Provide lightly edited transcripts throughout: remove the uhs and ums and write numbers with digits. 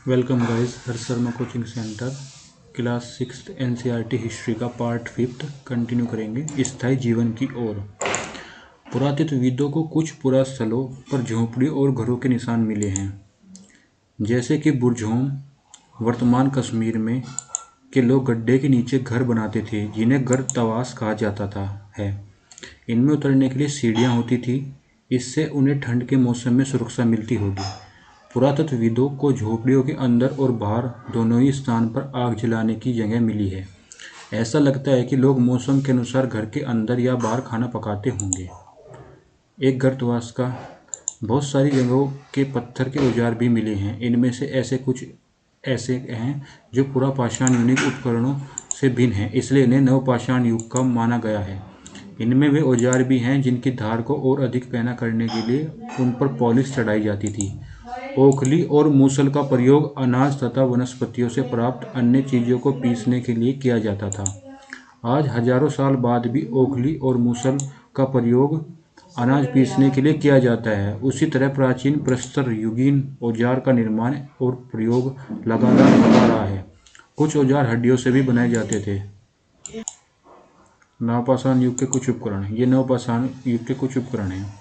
Welcome guys, Harsh Sharma coaching centre class 6 NCERT history का part 5 continue करेंगे। स्थायी जीवन की ओर। पुरातत्वविदों को कुछ पुरास्थलों पर झोंपड़ियों और घरों के निशान मिले हैं, जैसे कि बुरज़ोम, वर्तमान कश्मीर में के लोग गड्ढे के नीचे घर बनाते थे, जिन्हें गर्तवास कहा जाता है। इनमें उतरने के लिए सीढ़ियाँ होती थी, इससे उन्हें ठंड के मौसम में सुरक्षा मिलती होगी। पुरातत्वविदों को झोपड़ियों के अंदर और बाहर दोनों ही स्थान पर आग जलाने की जगह मिली है। ऐसा लगता है कि लोग मौसम के अनुसार घर के अंदर या बाहर खाना पकाते होंगे। एक गर्तवास का बहुत सारी जगहों के पत्थर के औजार भी मिले हैं। इनमें से कुछ ऐसे हैं जो पुरापाषाण युग उपकरणों से भिन्न हैं, इसलिए इन्हें नवपाषाण युग का माना गया है। इनमें वे औजार भी हैं जिनकी धार को और अधिक पैना करने के लिए उन पर पॉलिश चढ़ाई जाती थी। ओखली और मूसल का प्रयोग अनाज तथा वनस्पतियों से प्राप्त अन्य चीज़ों को पीसने के लिए किया जाता था। आज हजारों साल बाद भी ओखली और मूसल का प्रयोग अनाज पीसने के लिए किया जाता है। उसी तरह प्राचीन प्रस्तर युगीन औजार का निर्माण और प्रयोग लगातार होता रहा है। कुछ औजार हड्डियों से भी बनाए जाते थे। नवपाषाण युग के कुछ उपकरण। ये नवपाषाण युग के कुछ उपकरण हैं।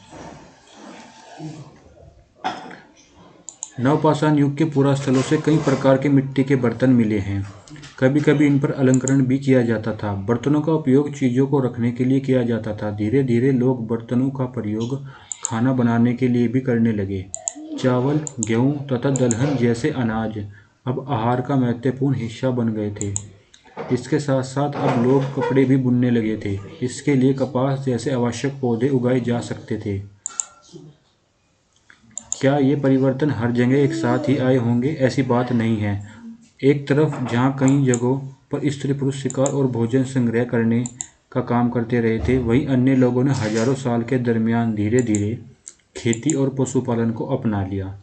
नवपाषाण युग के पुरास्थलों से कई प्रकार के मिट्टी के बर्तन मिले हैं। कभी कभी इन पर अलंकरण भी किया जाता था। बर्तनों का उपयोग चीज़ों को रखने के लिए किया जाता था। धीरे धीरे लोग बर्तनों का प्रयोग खाना बनाने के लिए भी करने लगे। चावल, गेहूँ तथा दलहन जैसे अनाज अब आहार का महत्वपूर्ण हिस्सा बन गए थे। इसके साथ साथ अब लोग कपड़े भी बुनने लगे थे। इसके लिए कपास जैसे आवश्यक पौधे उगाए जा सकते थे। क्या ये परिवर्तन हर जगह एक साथ ही आए होंगे? ऐसी बात नहीं है। एक तरफ जहाँ कई जगहों पर स्त्री पुरुष शिकार और भोजन संग्रह करने का काम करते रहे थे, वहीं अन्य लोगों ने हजारों साल के दरमियान धीरे धीरे खेती और पशुपालन को अपना लिया।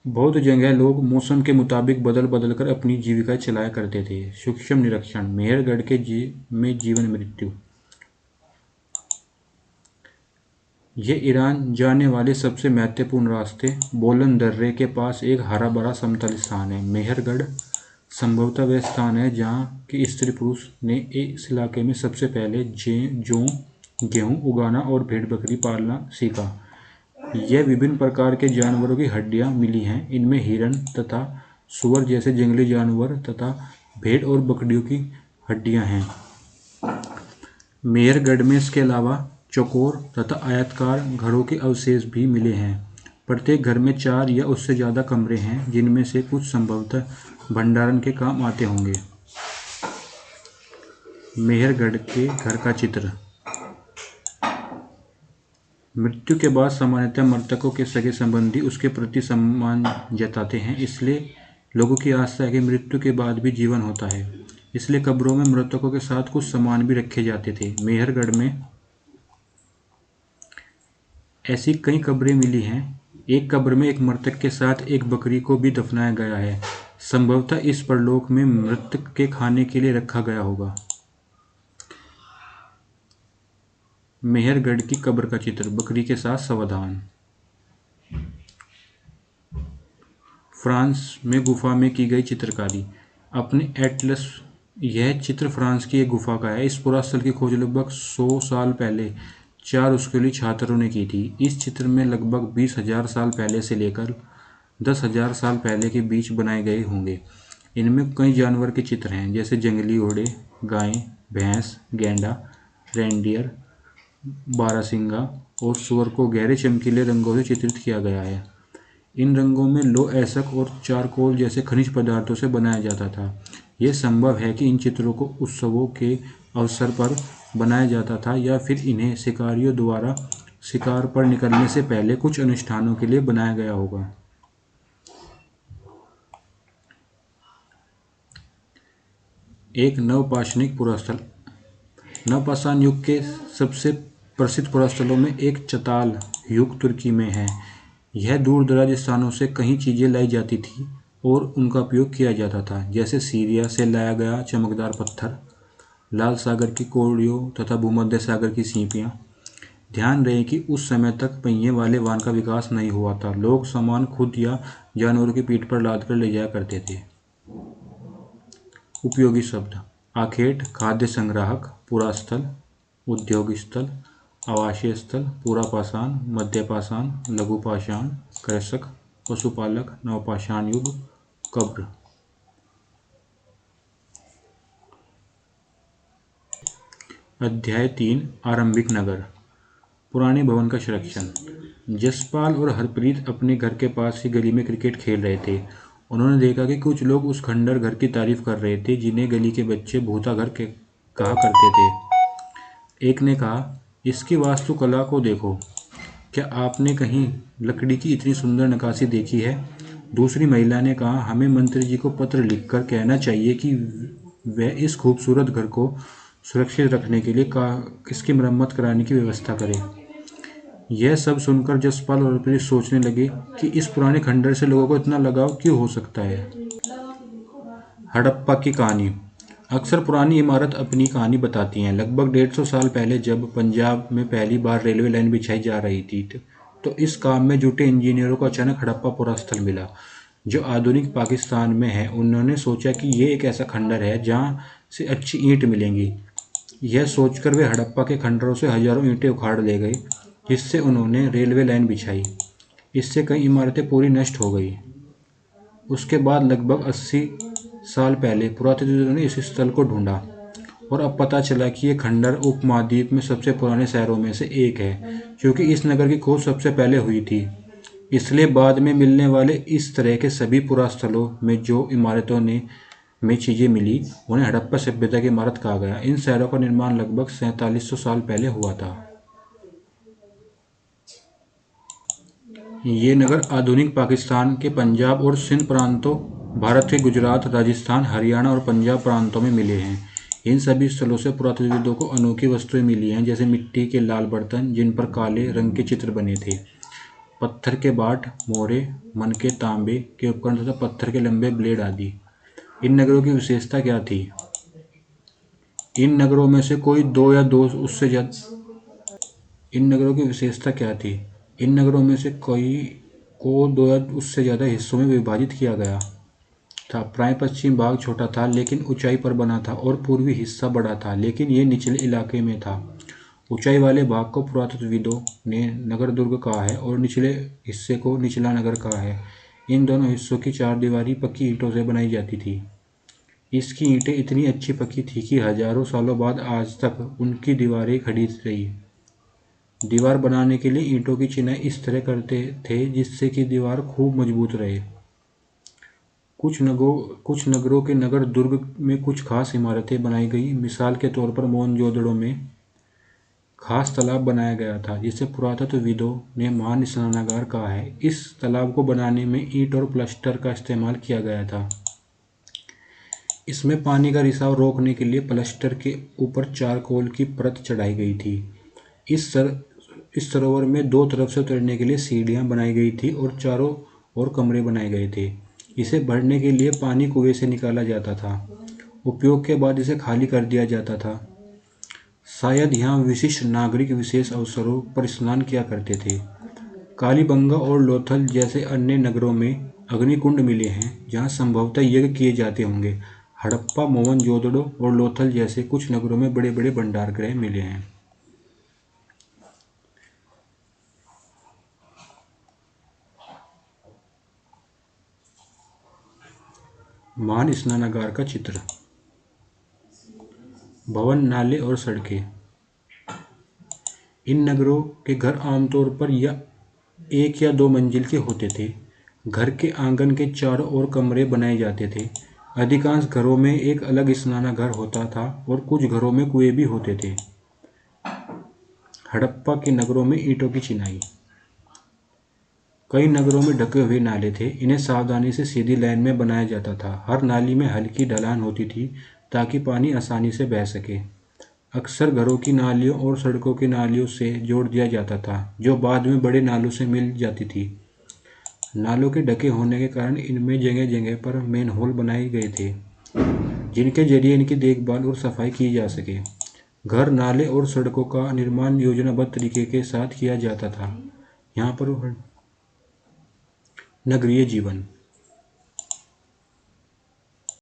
बहुत जगह लोग मौसम के मुताबिक बदल बदल कर अपनी जीविका चलाया करते थे। सूक्ष्म निरीक्षण। मेहरगढ़ के में जीवन मृत्यु। ये ईरान जाने वाले सबसे महत्वपूर्ण रास्ते। बोलन दर्रे के पास एक हरा भरा समतल स्थान है। मेहरगढ़ संभवतः वह स्थान है जहाँ के स्त्री पुरुष ने इस इलाके में सबसे पहले जौ, गेहूँ उगाना और भेड़ बकरी पालना सीखा। यह विभिन्न प्रकार के जानवरों की हड्डियाँ मिली हैं। इनमें हिरण तथा सुअर जैसे जंगली जानवर तथा भेड़ और बकरियों की हड्डियाँ हैं। मेहरगढ़ में इसके अलावा चौकोर तथा आयताकार घरों के अवशेष भी मिले हैं। प्रत्येक घर में 4 या उससे ज़्यादा कमरे हैं, जिनमें से कुछ संभवतः भंडारण के काम आते होंगे। मेहरगढ़ के घर का चित्र। मृत्यु के बाद सामान्यतः मृतकों के सगे संबंधी उसके प्रति सम्मान जताते हैं, इसलिए लोगों की आस्था है कि मृत्यु के बाद भी जीवन होता है। इसलिए कब्रों में मृतकों के साथ कुछ सामान भी रखे जाते थे। मेहरगढ़ में ऐसी कई कब्रें मिली हैं। एक कब्र में एक मृतक के साथ एक बकरी को भी दफनाया गया है। संभवतः इस परलोक में मृतक के खाने के लिए रखा गया होगा। मेहरगढ़ की कब्र का चित्र। बकरी के साथ सावधान। फ्रांस में गुफा में की गई चित्रकारी। अपने एटलस। यह चित्र फ्रांस की एक गुफा का है। इस पुरास्थल की खोज लगभग 100 साल पहले 4 स्कूली छात्रों ने की थी। इस चित्र में लगभग 20,000 साल पहले से लेकर 10,000 साल पहले के बीच बनाए गए होंगे। इनमें कई जानवर के चित्र हैं, जैसे जंगली घोड़े, गाय, भैंस, गैंडा, रेंडियर, बारहसिंगा और सूअर को गहरे चमकीले रंगों से चित्रित किया गया है। इन रंगों में लौह अयस्क और चारकोल जैसे खनिज पदार्थों से बनाया जाता था। यह संभव है कि इन चित्रों को उत्सवों के अवसर पर बनाया जाता था या फिर इन्हें शिकारियों द्वारा शिकार पर निकलने से पहले कुछ अनुष्ठानों के लिए बनाया गया होगा। एक नवपाषाणिक पुरास्थल। नवपाषाण युग के सबसे प्रसिद्ध पुरास्थलों में एक चताल युग तुर्की में है। यह दूर दराज स्थानों से कई चीज़ें लाई जाती थी और उनका उपयोग किया जाता था, जैसे सीरिया से लाया गया चमकदार पत्थर, लाल सागर की कौड़ियों तथा भूमध्य सागर की सीपियाँ। ध्यान रहे कि उस समय तक पहिए वाले वाहन का विकास नहीं हुआ था। लोग सामान खुद या जानवरों की पीठ पर लाद कर ले जाया करते थे। उपयोगी शब्द: आखेट, खाद्य संग्राहक, पुरास्थल, उद्योग स्थल, आवासीय स्थल, पुरापाषाण, मध्यपाषाण, लघुपाषाण, कृषक, पशुपालक, नवपाषाण युग, कब्र। अध्याय 3 आरंभिक नगर। पुराने भवन का संरक्षण। जसपाल और हरप्रीत अपने घर के पास की गली में क्रिकेट खेल रहे थे। उन्होंने देखा कि कुछ लोग उस खंडर घर की तारीफ कर रहे थे जिन्हें गली के बच्चे भूता घर के कहा करते थे। एक ने कहा, इसकी वास्तुकला को देखो, क्या आपने कहीं लकड़ी की इतनी सुंदर नक्काशी देखी है? दूसरी महिला ने कहा, हमें मंत्री जी को पत्र लिखकर कहना चाहिए कि वह इस खूबसूरत घर को सुरक्षित रखने के लिए इसकी मरम्मत कराने की व्यवस्था करें। यह सब सुनकर जसपाल और हरप्रीत सोचने लगे कि इस पुराने खंडर से लोगों को इतना लगाव क्यों हो सकता है। हड़प्पा की कहानी। अक्सर पुरानी इमारत अपनी कहानी बताती हैं। लगभग 150 साल पहले जब पंजाब में पहली बार रेलवे लाइन बिछाई जा रही थी तो इस काम में जुटे इंजीनियरों को अचानक हड़प्पा पुरास्थल मिला, जो आधुनिक पाकिस्तान में है। उन्होंने सोचा कि ये एक ऐसा खंडर है जहाँ से अच्छी ईंट मिलेंगी। यह सोचकर वे हड़प्पा के खंडरों से हजारों ईंटें उखाड़ ले गए, जिससे उन्होंने रेलवे लाइन बिछाई। इससे कई इमारतें पूरी नष्ट हो गई। उसके बाद लगभग 80 साल पहले पुरातत्वविदों ने इस स्थल को ढूंढा और अब पता चला कि यह खंडर उपमहाद्वीप में सबसे पुराने शहरों में से एक है, क्योंकि इस नगर की खोज सबसे पहले हुई थी। इसलिए बाद में मिलने वाले इस तरह के सभी पुरास्थलों में जो इमारतों में चीज़ें मिली उन्हें हड़प्पा सभ्यता की इमारत कहा गया। इन शहरों का निर्माण लगभग 4700 साल पहले हुआ था। ये नगर आधुनिक पाकिस्तान के पंजाब और सिंध प्रांतों, भारत के गुजरात, राजस्थान, हरियाणा और पंजाब प्रांतों में मिले हैं। इन सभी स्थलों से पुरातत्वविदों को अनोखी वस्तुएं मिली हैं, जैसे मिट्टी के लाल बर्तन जिन पर काले रंग के चित्र बने थे, पत्थर के बाट, मोहरे, मनके, तांबे के उपकरण तथा पत्थर के लंबे ब्लेड आदि। इन नगरों की विशेषता क्या थी? इन नगरों में से कोई दो या दो उससे ज्यादा इन नगरों की विशेषता क्या थी? इन नगरों में से कई को दो या उससे ज़्यादा हिस्सों में विभाजित किया गया था। प्राय पश्चिम भाग छोटा था लेकिन ऊंचाई पर बना था और पूर्वी हिस्सा बड़ा था लेकिन ये निचले इलाके में था। ऊंचाई वाले भाग को पुरातत्वविदों ने नगर दुर्ग कहा है और निचले हिस्से को निचला नगर कहा है। इन दोनों हिस्सों की चारदीवारी पक्की ईंटों से बनाई जाती थी। इसकी ईंटें इतनी अच्छी पक्की थी कि हजारों सालों बाद आज तक उनकी दीवारें खड़ी रही। दीवार बनाने के लिए ईंटों की चिनाई इस तरह करते थे जिससे कि दीवार खूब मजबूत रहे। कुछ नगरों के नगर दुर्ग में कुछ खास इमारतें बनाई गई। मिसाल के तौर पर मोहनजोदड़ो में खास तालाब बनाया गया था जिसे पुरातत्वविदों ने महान स्नानागार कहा है। इस तालाब को बनाने में ईंट और प्लास्टर का इस्तेमाल किया गया था। इसमें पानी का रिसाव रोकने के लिए प्लास्टर के ऊपर चारकोल की परत चढ़ाई गई थी। इस सरोवर में दो तरफ से उतरने के लिए सीढ़ियां बनाई गई थी और चारों ओर कमरे बनाए गए थे। इसे भरने के लिए पानी कुएं से निकाला जाता था। उपयोग के बाद इसे खाली कर दिया जाता था। शायद यहाँ विशिष्ट नागरिक विशेष अवसरों पर स्नान किया करते थे। कालीबंगा और लोथल जैसे अन्य नगरों में अग्निकुंड मिले हैं जहाँ संभवतः यज्ञ किए जाते होंगे। हड़प्पा, मोहनजोदड़ो और लोथल जैसे कुछ नगरों में बड़े बड़े भंडारगृह मिले हैं। महान स्नानागार का चित्र। भवन, नाले और सड़कें। इन नगरों के घर आमतौर पर या एक या दो मंजिल के होते थे। घर के आंगन के चारों ओर कमरे बनाए जाते थे। अधिकांश घरों में एक अलग स्नानागार होता था और कुछ घरों में कुएं भी होते थे। हड़प्पा के नगरों में ईंटों की चिनाई। कई नगरों में ढके हुए नाले थे। इन्हें सावधानी से सीधी लाइन में बनाया जाता था। हर नाली में हल्की ढलान होती थी ताकि पानी आसानी से बह सके। अक्सर घरों की नालियों और सड़कों की नालियों से जोड़ दिया जाता था जो बाद में बड़े नालों से मिल जाती थी। नालों के ढके होने के कारण इनमें जगह जगह पर मेनहोल बनाए गए थे जिनके जरिए इनकी देखभाल और सफाई की जा सके। घर, नाले और सड़कों का निर्माण योजनाबद्ध तरीके के साथ किया जाता था। यहाँ पर नगरीय जीवन,